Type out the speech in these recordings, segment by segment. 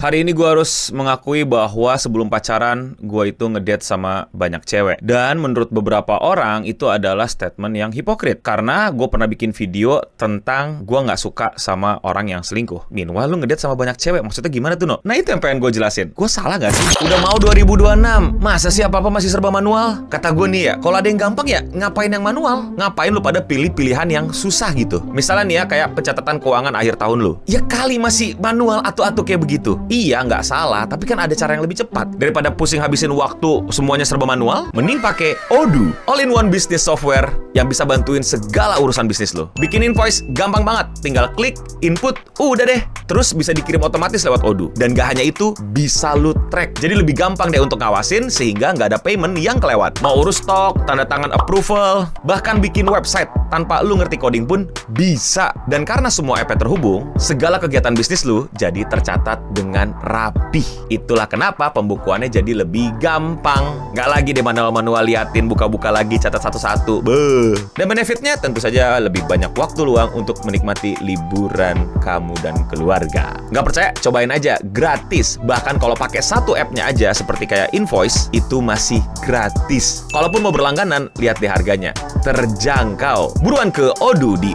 Hari ini gue harus mengakui bahwa sebelum pacaran, gue itu ngedate sama banyak cewek. Dan menurut beberapa orang, itu adalah statement yang hipokrit. Karena gue pernah bikin video tentang gue nggak suka sama orang yang selingkuh. Meanwhile, lu ngedate sama banyak cewek. Maksudnya gimana tuh, No? Nah, itu yang pengen gue jelasin. Gue salah nggak sih? Udah mau 2026. Masa sih apa-apa masih serba manual? Kata gue nih ya, kalau ada yang gampang ya, ngapain yang manual? Ngapain lu pada pilih pilihan yang susah gitu? Misalnya nih ya, kayak pencatatan keuangan akhir tahun lu. Ya kali masih manual atu-atu kayak begitu. Iya, nggak salah, tapi kan ada cara yang lebih cepat. Daripada pusing habisin waktu semuanya serba manual, mending pakai Odoo, all-in-one business software yang bisa bantuin segala urusan bisnis lo. Bikin invoice gampang banget, tinggal klik, input, udah deh. Terus bisa dikirim otomatis lewat Odoo. Dan gak hanya itu, bisa lu track. Jadi lebih gampang deh untuk ngawasin sehingga nggak ada payment yang kelewat. Mau urus stok, tanda tangan approval, bahkan bikin website tanpa lu ngerti coding pun bisa. Dan karena semua app terhubung, segala kegiatan bisnis lu jadi tercatat dengan rapih. Itulah kenapa pembukuannya jadi lebih gampang. Nggak lagi deh manual-manual liatin, buka-buka lagi, catat satu-satu. Beuh. Dan benefitnya tentu saja lebih banyak waktu luang untuk menikmati liburan kamu dan keluarga. Nggak percaya? Cobain aja, gratis. Bahkan kalau pakai satu app-nya aja seperti kayak invoice, itu masih gratis. Kalaupun mau berlangganan, lihat deh harganya. Terjangkau. Buruan ke Odoo di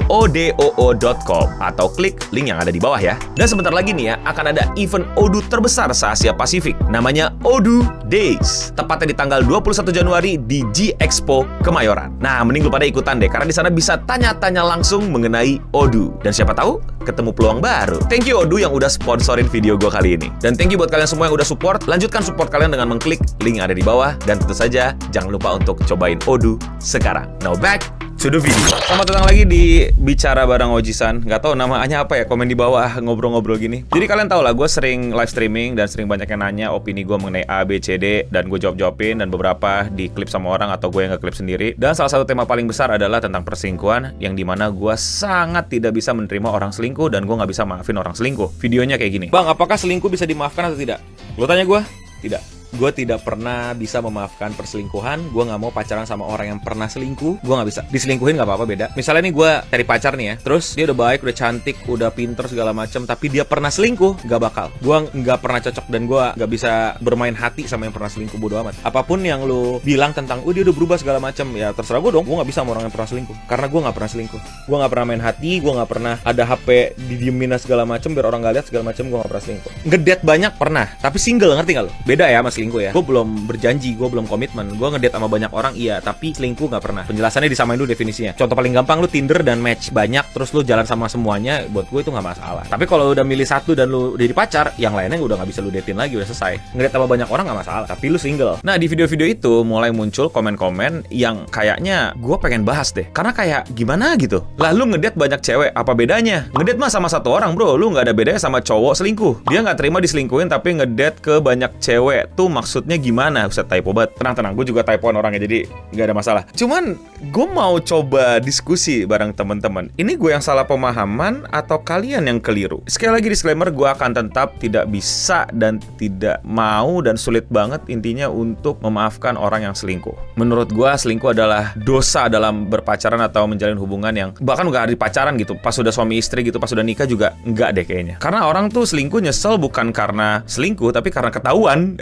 odoo.com atau klik link yang ada di bawah ya. Dan sebentar lagi nih ya, akan ada event Odoo terbesar se-Asia Pasifik. Namanya Odoo Days. Tepatnya di tanggal 21 Januari di G-Expo Kemayoran. Nah, mending lu pada ikutan deh, karena di sana bisa tanya-tanya langsung mengenai Odoo. Dan siapa tahu, ketemu peluang baru. Thank you Odoo yang udah sponsorin video gue kali ini. Dan thank you buat kalian semua yang udah support. Lanjutkan support kalian dengan mengklik link yang ada di bawah. Dan tentu saja, jangan lupa untuk cobain Odoo sekarang. Now back to the video. Selamat datang lagi di Bicara Bareng Ojisan. Gak tahu namanya apa ya, komen di bawah ngobrol-ngobrol gini. Jadi kalian tau lah, gue sering live streaming dan sering banyak yang nanya opini gue mengenai A, B, C, D. Dan gue jawab-jawabin, dan beberapa di klip sama orang atau gue yang nge-klip sendiri. Dan salah satu tema paling besar adalah tentang perselingkuhan, yang dimana gue sangat tidak bisa menerima orang selingkuh dan gue gak bisa maafin orang selingkuh. Videonya kayak gini. Bang, apakah selingkuh bisa dimaafkan atau tidak? Lo tanya gue? Tidak. Gue tidak pernah bisa memaafkan perselingkuhan. Gue gak mau pacaran sama orang yang pernah selingkuh. Gue gak bisa. Diselingkuhin gak apa-apa, beda. Misalnya nih gue cari pacar nih ya, terus dia udah baik, udah cantik, udah pinter segala macem, tapi dia pernah selingkuh, gak bakal. Gue gak pernah cocok dan gue gak bisa bermain hati sama yang pernah selingkuh, bodo amat. Apapun yang lu bilang tentang dia udah berubah segala macem, ya terserah gue dong. Gue gak bisa sama orang yang pernah selingkuh, karena gue gak pernah selingkuh. Gue gak pernah main hati, gue gak pernah ada HP didiemin segala macem biar orang gak lihat segala macem. Gue gak pernah selingkuh. Ngedate banyak pernah, tapi single, ngerti gak lu? Beda ya sama selingkuh ya. Gue belum berjanji, gue belum komitmen. Gue ngedate sama banyak orang, iya, tapi selingkuh gak pernah. Penjelasannya disamain dulu definisinya. Contoh paling gampang, lu Tinder dan match banyak, terus lu jalan sama semuanya, buat gue itu gak masalah. Tapi kalau udah milih satu dan lu udah pacar, yang lainnya udah gak bisa lu datein lagi, udah selesai. Ngedate sama banyak orang gak masalah, tapi lu single. Nah, di video-video itu mulai muncul komen-komen yang kayaknya gue pengen bahas deh. Karena kayak gimana gitu. Lah, lu ngedate banyak cewek, apa bedanya? Ngedate mah sama satu orang, bro. Lu gak ada bedanya sama cowok selingkuh. Dia gak terima diselingkuhin tapi ngedate ke banyak cewek. Tuh maksudnya gimana? Usah typo banget. Tenang, gue juga typoan orangnya, jadi nggak ada masalah. Cuman gue mau coba diskusi bareng teman-teman. Ini gue yang salah pemahaman atau kalian yang keliru? Sekali lagi disclaimer, gue akan tetap tidak bisa dan tidak mau dan sulit banget intinya untuk memaafkan orang yang selingkuh. Menurut gue selingkuh adalah dosa dalam berpacaran atau menjalin hubungan yang bahkan nggak ada pacaran gitu. Pas sudah suami istri gitu, pas sudah nikah juga nggak deh kayaknya. Karena orang tuh selingkuh nyesel bukan karena selingkuh, tapi karena ketahuan.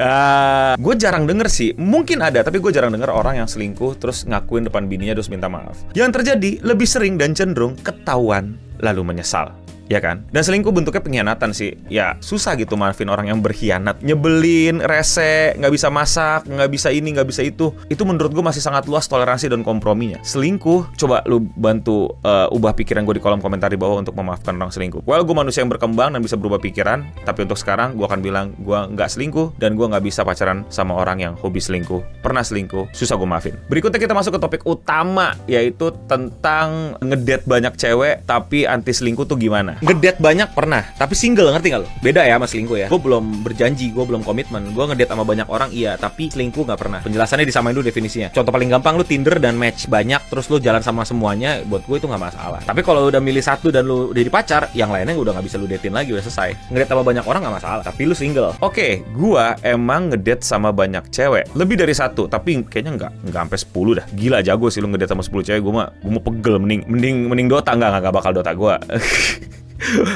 Gue jarang denger sih, mungkin ada, tapi gue jarang denger orang yang selingkuh terus ngakuin depan bininya terus minta maaf. Yang terjadi lebih sering dan cenderung ketahuan lalu menyesal, ya kan? Dan selingkuh bentuknya pengkhianatan sih. Ya susah gitu maafin orang yang berkhianat. Nyebelin, rese, nggak bisa masak, nggak bisa ini, nggak bisa itu. Itu menurut gue masih sangat luas toleransi dan komprominya. Selingkuh, coba lu bantu ubah pikiran gue di kolom komentar di bawah untuk memaafkan orang selingkuh. Well, gue manusia yang berkembang dan bisa berubah pikiran. Tapi untuk sekarang, gue akan bilang gue nggak selingkuh dan gue nggak bisa pacaran sama orang yang hobi selingkuh, pernah selingkuh, susah gue maafin. Berikutnya kita masuk ke topik utama, yaitu tentang ngedate banyak cewek tapi anti selingkuh tuh gimana? Ngedate banyak pernah, tapi single, ngerti gak lo? Beda ya sama selingkuh ya. Gue belum berjanji, gue belum komitmen. Gue ngedate sama banyak orang, iya, tapi selingkuh gak pernah. Penjelasannya disamain dulu definisinya. Contoh paling gampang, lu Tinder dan match banyak, terus lu jalan sama semuanya, buat gue itu gak masalah. Tapi kalau udah milih satu dan lu udah pacar, yang lainnya udah gak bisa lu datein lagi, udah selesai. Ngedate sama banyak orang gak masalah, tapi lu single. Oke, gue emang ngedate sama banyak cewek, lebih dari satu, tapi kayaknya nggak sampai 10 dah. Gila, jago sih lu ngedate sama 10 cewek. Gue mau pegel, mending Dota. Nggak bakal Dota gue.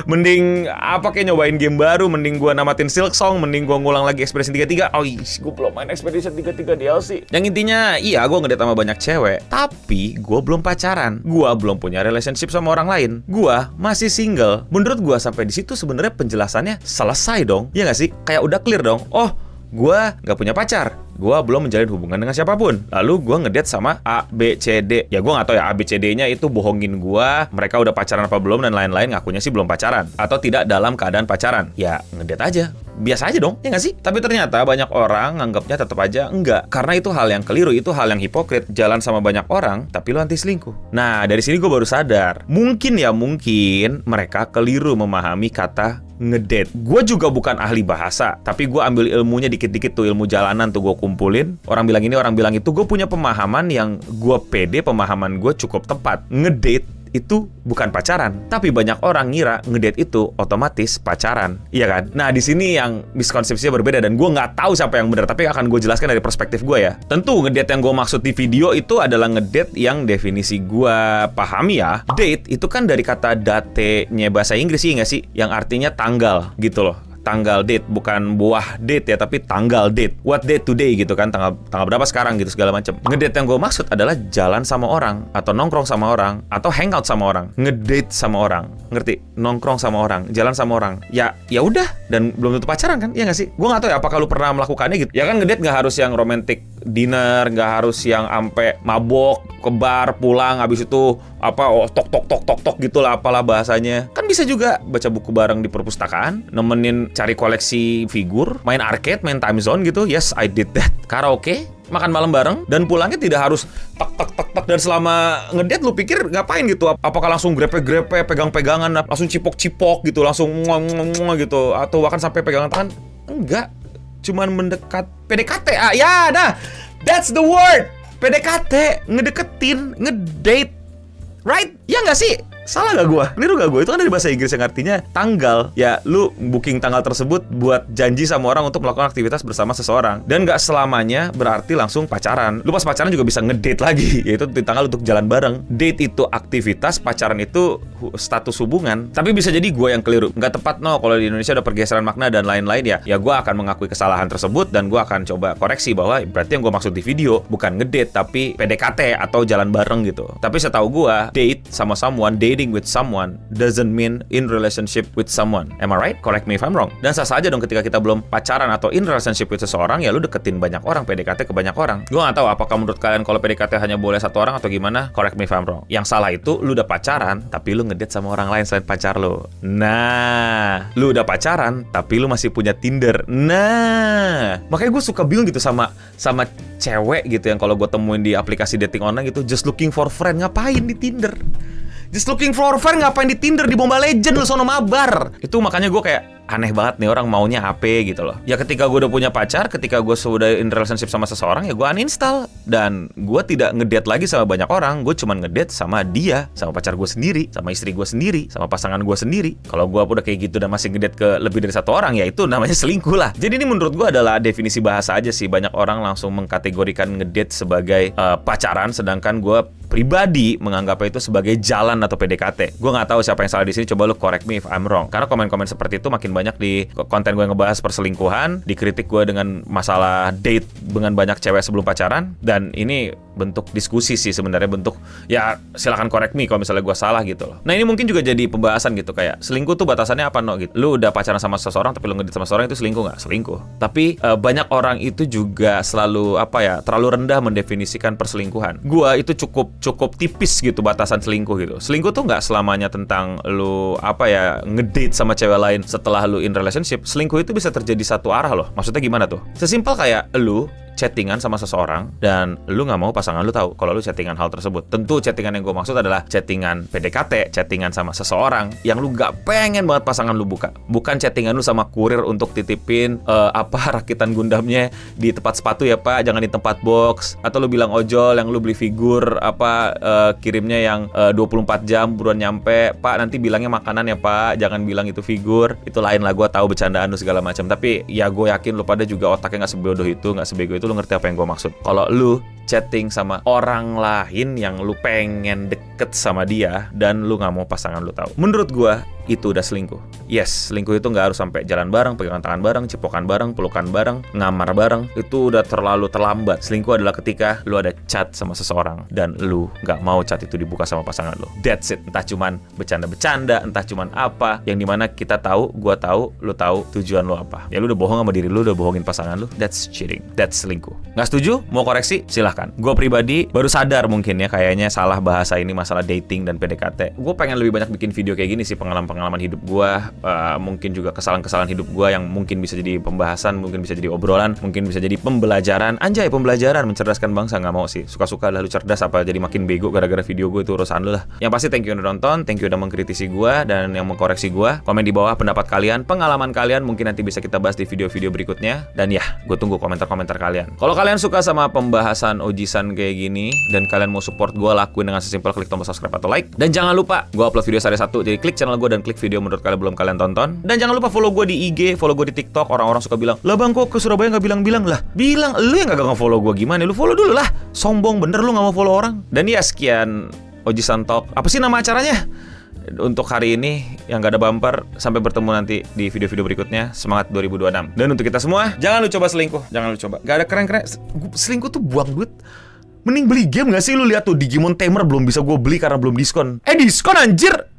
Mending apa kayak nyobain game baru, mending gua namatin Silksong, mending gua ngulang lagi Expedition 33. Oh, gua belum main Expedition 33 DLC. Yang intinya, iya gua ngedate sama banyak cewek, tapi gua belum pacaran. Gua belum punya relationship sama orang lain. Gua masih single. Menurut gua sampai di situ sebenarnya penjelasannya selesai dong. Iya nggak sih? Kayak udah clear dong. Oh, gua nggak punya pacar. Gua belum menjalin hubungan dengan siapapun. Lalu gua ngedate sama A, B, C, D. Ya gua nggak tahu ya A, B, C, D-nya itu bohongin gua. Mereka udah pacaran apa belum dan lain-lain. Ngakunya sih belum pacaran. Atau tidak dalam keadaan pacaran. Ya ngedate aja. Biasa aja dong, ya nggak sih? Tapi ternyata banyak orang nganggapnya tetap aja enggak. Karena itu hal yang keliru, itu hal yang hipokrit. Jalan sama banyak orang, tapi lo anti selingkuh. Nah, dari sini gue baru sadar. Mungkin mereka keliru memahami kata ngedate. Gue juga bukan ahli bahasa, tapi gue ambil ilmunya dikit-dikit tuh, ilmu jalanan tuh gue kumpulin. Orang bilang ini, orang bilang itu. Gue punya pemahaman yang gue pede, pemahaman gue cukup tepat. Ngedate itu bukan pacaran, tapi banyak orang ngira ngedate itu otomatis pacaran, iya kan? Nah di sini yang miskonsepsinya berbeda dan gue nggak tahu siapa yang benar, tapi akan gue jelaskan dari perspektif gue ya. Tentu ngedate yang gue maksud di video itu adalah ngedate yang definisi gue pahami ya. Date itu kan dari kata date-nya bahasa Inggris sih nggak sih, yang artinya tanggal gitu loh. Tanggal date, bukan buah date ya, tapi tanggal date. What date today gitu kan, tanggal berapa sekarang gitu segala macam. Ngedate yang gue maksud adalah jalan sama orang, atau nongkrong sama orang, atau hangout sama orang. Ngedate sama orang, ngerti? Nongkrong sama orang, jalan sama orang. Ya udah, dan belum tentu pacaran kan, ya nggak sih? Gue nggak tahu ya apakah lu pernah melakukannya gitu. Ya kan ngedate nggak harus yang romantic dinner, nggak harus yang ampe mabok ke bar pulang habis itu tok gitulah apalah bahasanya. Kan bisa juga baca buku bareng di perpustakaan, nemenin cari koleksi figur, main arcade, main time zone gitu. Yes, I did that. Karaoke, makan malam bareng, dan pulangnya tidak harus tak. Dan selama ngedate lu pikir ngapain gitu? Apakah langsung grepe-grepe, pegang-pegangan, langsung cipok-cipok gitu, langsung muah gitu, atau bahkan sampai pegangan tangan? Enggak. Cuman mendekat, PDKT. Ya, nah, that's the word. PDKT, ngedeketin, ngedate. Right? Ya nggak sih? Salah gak gue? Keliru gak gue? Itu kan dari bahasa Inggris yang artinya tanggal. Ya, lu booking tanggal tersebut buat janji sama orang untuk melakukan aktivitas bersama seseorang. Dan gak selamanya berarti langsung pacaran. Lu pas pacaran juga bisa ngedate lagi, yaitu di tanggal untuk jalan bareng. Date itu aktivitas, pacaran itu status hubungan. Tapi bisa jadi gue yang keliru. Gak tepat kalau di Indonesia ada pergeseran makna dan lain-lain ya. Ya gue akan mengakui kesalahan tersebut dan gue akan coba koreksi bahwa berarti yang gue maksud di video bukan ngedate tapi PDKT atau jalan bareng gitu. Tapi setahu gue, date sama someone, dating with someone doesn't mean in relationship with someone. Am I right? Correct me if I'm wrong. Dan sah saja dong ketika kita belum pacaran atau in relationship with seseorang, ya lu deketin banyak orang, PDKT ke banyak orang. Gue gak tahu apakah menurut kalian kalau PDKT hanya boleh satu orang atau gimana. Correct me if I'm wrong. Yang salah itu lu udah pacaran tapi lu ngedate sama orang lain selain pacar lu. Nah, lu udah pacaran tapi lu masih punya Tinder. Nah, makanya gue suka bingung gitu sama cewek gitu yang kalau gue temuin di aplikasi dating online gitu, just looking for friend. Ngapain di Tinder? Just looking for friend ngapain di Tinder, di Mobile Legends lu sono mabar. Itu makanya gue kayak aneh banget nih orang maunya HP gitu loh. Ya ketika gue udah punya pacar, ketika gue sudah in relationship sama seseorang, ya gue uninstall. Dan gue tidak ngedate lagi sama banyak orang. Gue cuma ngedate sama dia, sama pacar gue sendiri, sama istri gue sendiri, sama pasangan gue sendiri. Kalau gue udah kayak gitu dan masih ngedate ke lebih dari satu orang, ya itu namanya selingkuh lah. Jadi ini menurut gue adalah definisi bahasa aja sih. Banyak orang langsung mengkategorikan ngedate sebagai pacaran, sedangkan gue pribadi menganggapnya itu sebagai jalan atau PDKT. Gue nggak tahu siapa yang salah di sini. Coba lu correct me if I'm wrong. Karena komen-komen seperti itu makin banyak di konten gue yang ngebahas perselingkuhan, dikritik gue dengan masalah date dengan banyak cewek sebelum pacaran. Dan ini bentuk diskusi sih sebenarnya, bentuk ya silakan correct me kalau misalnya gue salah gitu loh. Nah ini mungkin juga jadi pembahasan gitu, kayak selingkuh tuh batasannya apa gitu. Lu udah pacaran sama seseorang tapi lu ngedate sama seseorang, itu selingkuh nggak? Selingkuh. Tapi banyak orang itu juga selalu terlalu rendah mendefinisikan perselingkuhan. Gue itu cukup tipis gitu batasan selingkuh gitu. Selingkuh tuh nggak selamanya tentang lu ngedate sama cewek lain setelah lu in relationship. Selingkuh itu bisa terjadi satu arah loh. Maksudnya gimana tuh? Sesimpel kayak lu chattingan sama seseorang dan lu nggak mau pasangan lu tahu kalau lu chattingan hal tersebut. Tentu chattingan yang gue maksud adalah chattingan PDKT, chattingan sama seseorang yang lu nggak pengen banget pasangan lu buka. Bukan chattingan lu sama kurir untuk titipin rakitan Gundamnya di tempat sepatu ya pak, jangan di tempat box. Atau lu bilang ojol yang lu beli figur kirimnya yang 24 jam buruan nyampe. Pak nanti bilangnya makanan ya pak, jangan bilang itu figur. Itu lain lah, gue tahu bercandaan lu segala macam. Tapi ya gue yakin lu pada juga otaknya nggak sebodoh itu, nggak sebego itu lu ngerti apa yang gue maksud. Kalau lu chatting sama orang lain yang lu pengen deket sama dia dan lu nggak mau pasangan lu tahu, menurut gue itu udah selingkuh. Yes, selingkuh itu nggak harus sampai jalan bareng, pegangan tangan bareng, cipokan bareng, pelukan bareng, ngamar bareng. Itu udah terlalu terlambat. Selingkuh adalah ketika lu ada chat sama seseorang dan lu nggak mau chat itu dibuka sama pasangan lu. That's it. Entah cuman bercanda-bercanda, entah cuman apa, yang dimana kita tahu, gua tahu, lu tahu tujuan lu apa. Ya lu udah bohong sama diri lu, udah bohongin pasangan lu. That's cheating. That's selingkuh. Nggak setuju? Mau koreksi? Silahkan. Gue pribadi baru sadar mungkin ya, kayaknya salah bahasa ini masalah dating dan PDKT. Gue pengen lebih banyak bikin video kayak gini sih, pengalaman hidup gue, mungkin juga kesalahan-kesalahan hidup gue yang mungkin bisa jadi pembahasan, mungkin bisa jadi obrolan, mungkin bisa jadi pembelajaran. Anjay, pembelajaran, mencerdaskan bangsa. Nggak mau sih, suka-suka lah lu cerdas apa jadi makin bego gara-gara video gue, itu urusan lu lah. Yang pasti thank you udah nonton, thank you udah mengkritisi gue dan yang mengkoreksi gue. Komen di bawah pendapat kalian, pengalaman kalian, mungkin nanti bisa kita bahas di video-video berikutnya. Dan ya, gue tunggu komentar-komentar kalian. Kalau kalian suka sama pembahasan ojisan kayak gini dan kalian mau support gue, lakuin dengan sesimpel klik tombol subscribe atau like. Dan jangan lupa, gue upload video sehari satu, jadi klik channel gue dan klik video menurut kalian belum kalian tonton. Dan jangan lupa follow gue di IG, follow gue di TikTok. Orang-orang suka bilang, lah bang kok ke Surabaya nggak bilang-bilang. Lah bilang, lu yang nggak nge-follow gue gimana? Lu follow dulu lah. Sombong bener lu nggak mau follow orang. Dan ya sekian Ojisan Talk. Apa sih nama acaranya? Untuk hari ini yang gak ada bumper. Sampai bertemu nanti di video-video berikutnya. Semangat 2026. Dan untuk kita semua, jangan lu coba selingkuh. Jangan lu coba. Gak ada keren-keren. Selingkuh tuh buang duit. Mending beli game gak sih? Lu lihat tuh Digimon Tamer belum bisa gue beli karena belum diskon. Diskon anjir!